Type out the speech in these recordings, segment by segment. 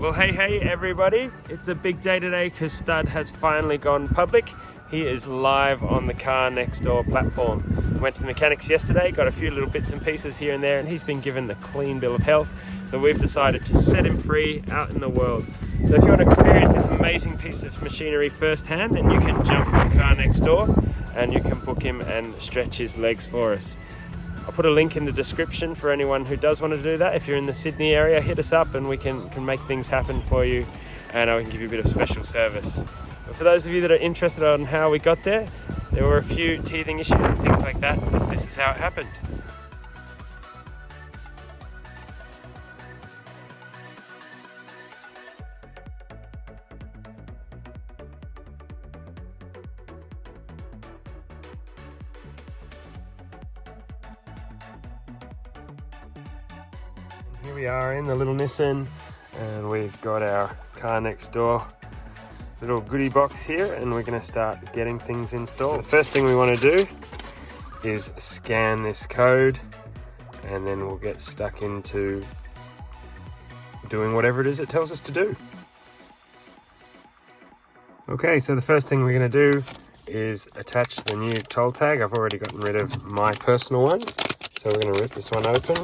Well, hey everybody, it's a big day today because Stud has finally gone public. He is live on the Car Next Door platform. Went to the mechanics yesterday, got a few little bits and pieces here and there, and he's been given the clean bill of health. So we've decided to set him free out in the world. So if you want to experience this amazing piece of machinery firsthand, then you can jump on Car Next Door and you can book him and stretch his legs for us. I'll put a link in the description for anyone who does want to do that. If you're in the Sydney area, hit us up and we can make things happen for you, and I can give you a bit of special service. But for those of you that are interested on how we got there, there were a few teething issues and things like that, but this is how it happened. Here we are in the little Nissan, and we've got our Car Next Door little goodie box here, and we're going to start getting things installed. So the first thing we want to do is scan this code, and then we'll get stuck into doing whatever it is it tells us to do. Okay, so the first thing we're going to do is attach the new toll tag. I've already gotten rid of my personal one, so we're going to rip this one open.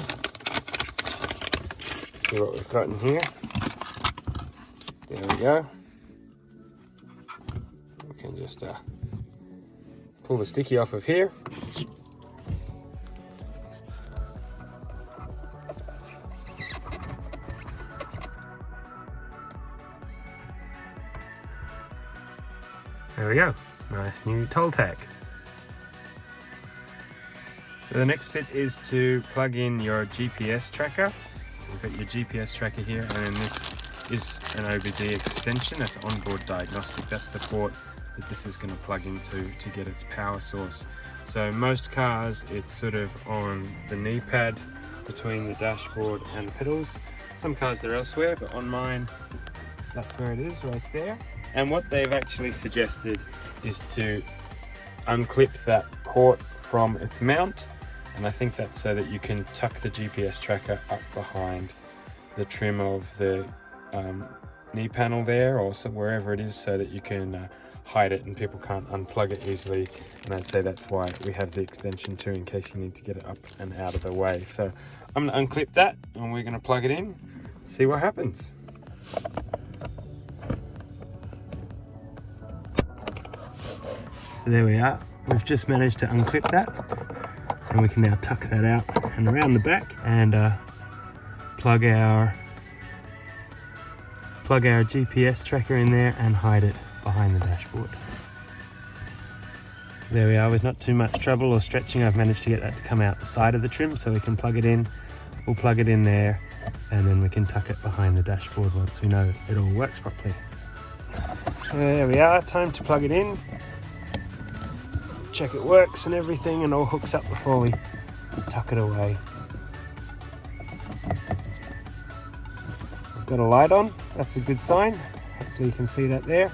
See what we've got in here. There we go. We can just pull the sticky off of here. There we go. Nice new toll tag. So the next bit is to plug in your GPS tracker. We've got your GPS tracker here, and then this is an OBD extension. That's onboard diagnostic. That's the port that this is going to plug into to get its power source. So most cars, it's sort of on the knee pad between the dashboard and the pedals. Some cars they're elsewhere, but on mine, that's where it is, right there. And what they've actually suggested is to unclip that port from its mount. And I think that's so that you can tuck the GPS tracker up behind the trim of the knee panel there, or wherever it is, so that you can hide it and people can't unplug it easily. And I'd say that's why we have the extension too, in case you need to get it up and out of the way. So I'm going to unclip that, and we're going to plug it in, see what happens. So there we are. We've just managed to unclip that. And we can now tuck that out and around the back and plug our GPS tracker in there and hide it behind the dashboard. There we are. With not too much trouble or stretching, I've managed to get that to come out the side of the trim so we can plug it in. We'll plug it in there, and then we can tuck it behind the dashboard once we know it all works properly. So there we are. Time to plug it in. Check it works and everything, and all hooks up before we tuck it away. We've got a light on, that's a good sign. Hopefully you can see that there.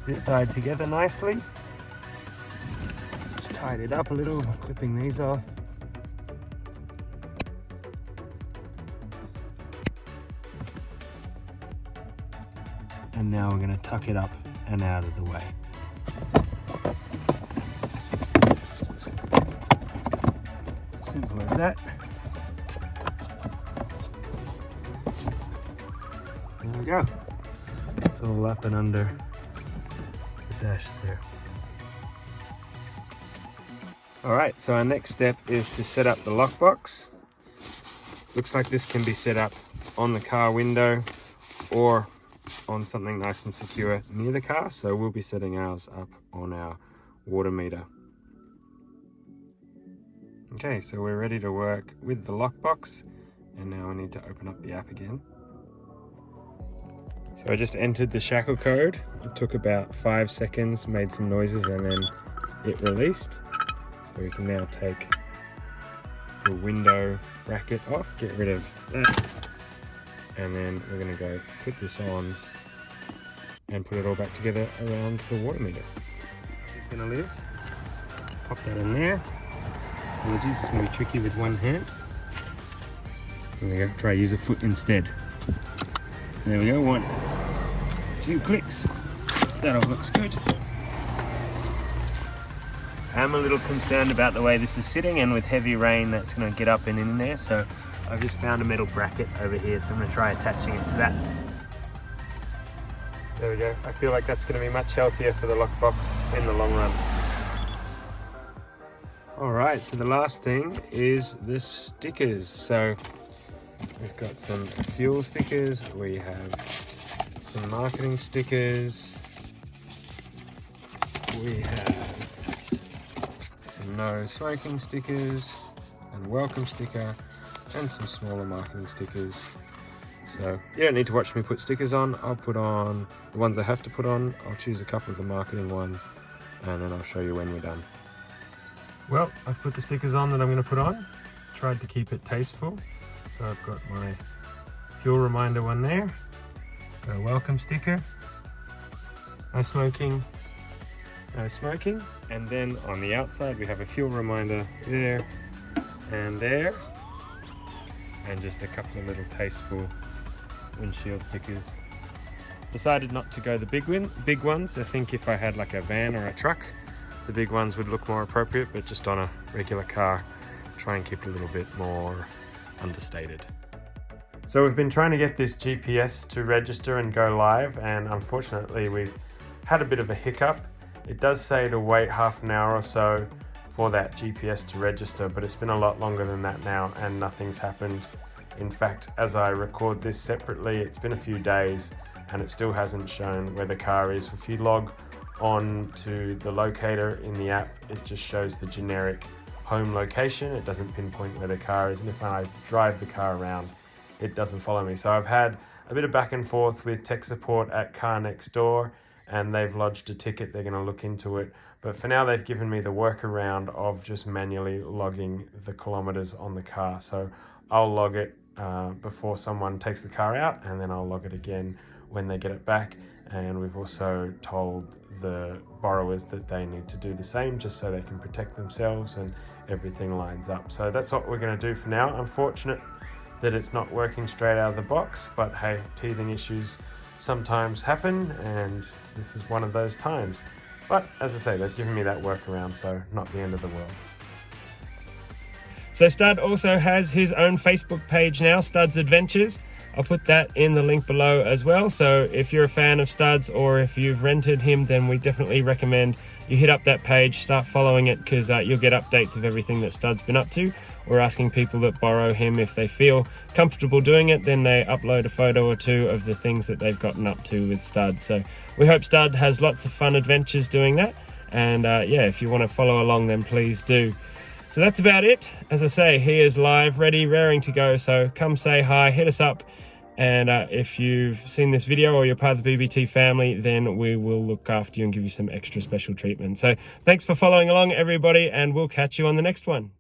It tied together nicely. Just tied it up a little, clipping these off. And now we're going to tuck it up and out of the way. Simple as that. There we go. It's all up and under the dash there. Alright, so our next step is to set up the lockbox. Looks like this can be set up on the car window or on something nice and secure near the car, so we'll be setting ours up on our water meter. Okay, so we're ready to work with the lockbox, and now we need to open up the app again. So I just entered the shackle code. It took about 5 seconds, made some noises, and then it released. So we can now take the window bracket off, get rid of that, and then we're going to go put this on and put it all back together around the water meter. It's going to live. Pop that in there. It's going to be tricky with one hand. There we go, try use a foot instead. There we go, 1, 2 clicks. That all looks good. I'm a little concerned about the way this is sitting, and with heavy rain that's going to get up and in there, so I've just found a metal bracket over here, so I'm going to try attaching it to that. There we go. I feel like that's going to be much healthier for the lockbox in the long run. Alright, so the last thing is the stickers. So we've got some fuel stickers, we have some marketing stickers, we have some no smoking stickers, and welcome sticker, and some smaller marketing stickers. So you don't need to watch me put stickers on. I'll put on the ones I have to put on. I'll choose a couple of the marketing ones, and then I'll show you when we're done. Well, I've put the stickers on that I'm going to put on. Tried to keep it tasteful. So I've got my fuel reminder one there, got a welcome sticker, no smoking, and then on the outside we have a fuel reminder there, and just a couple of little tasteful windshield stickers. Decided not to go the big ones. I think if I had like a van or a truck, the big ones would look more appropriate, but just on a regular car, try and keep it a little bit more understated. So we've been trying to get this GPS to register and go live, and unfortunately we've had a bit of a hiccup. It does say to wait half an hour or so for that GPS to register, but it's been a lot longer than that now and nothing's happened. In fact, as I record this separately, it's been a few days and it still hasn't shown where the car is. If you log on to the locator in the app, it just shows the generic home location. It doesn't pinpoint where the car is, and if I drive the car around, it doesn't follow me. So I've had a bit of back and forth with tech support at Car Next Door, and they've lodged a ticket. They're going to look into it, but for now they've given me the workaround of just manually logging the kilometers on the car. So I'll log it before someone takes the car out, and then I'll log it again when they get it back. And we've also told the borrowers that they need to do the same, just so they can protect themselves and everything lines up. So that's what we're going to do for now. Unfortunate that it's not working straight out of the box, but hey, teething issues sometimes happen, and this is one of those times. But as I say, they've given me that workaround, so not the end of the world. So Stud also has his own Facebook page now, Stud's Adventures. I'll put that in the link below as well. So if you're a fan of Studs, or if you've rented him, then we definitely recommend you hit up that page, start following it, because you'll get updates of everything that Stud's been up to. We're asking people that borrow him, if they feel comfortable doing it, then they upload a photo or two of the things that they've gotten up to with Stud. So we hope Stud has lots of fun adventures doing that. And yeah, if you want to follow along, then please do. So that's about it. As I say, he is live, ready, raring to go. So come say hi, hit us up. And if you've seen this video or you're part of the BBT family, then we will look after you and give you some extra special treatment. So thanks for following along, everybody, and we'll catch you on the next one.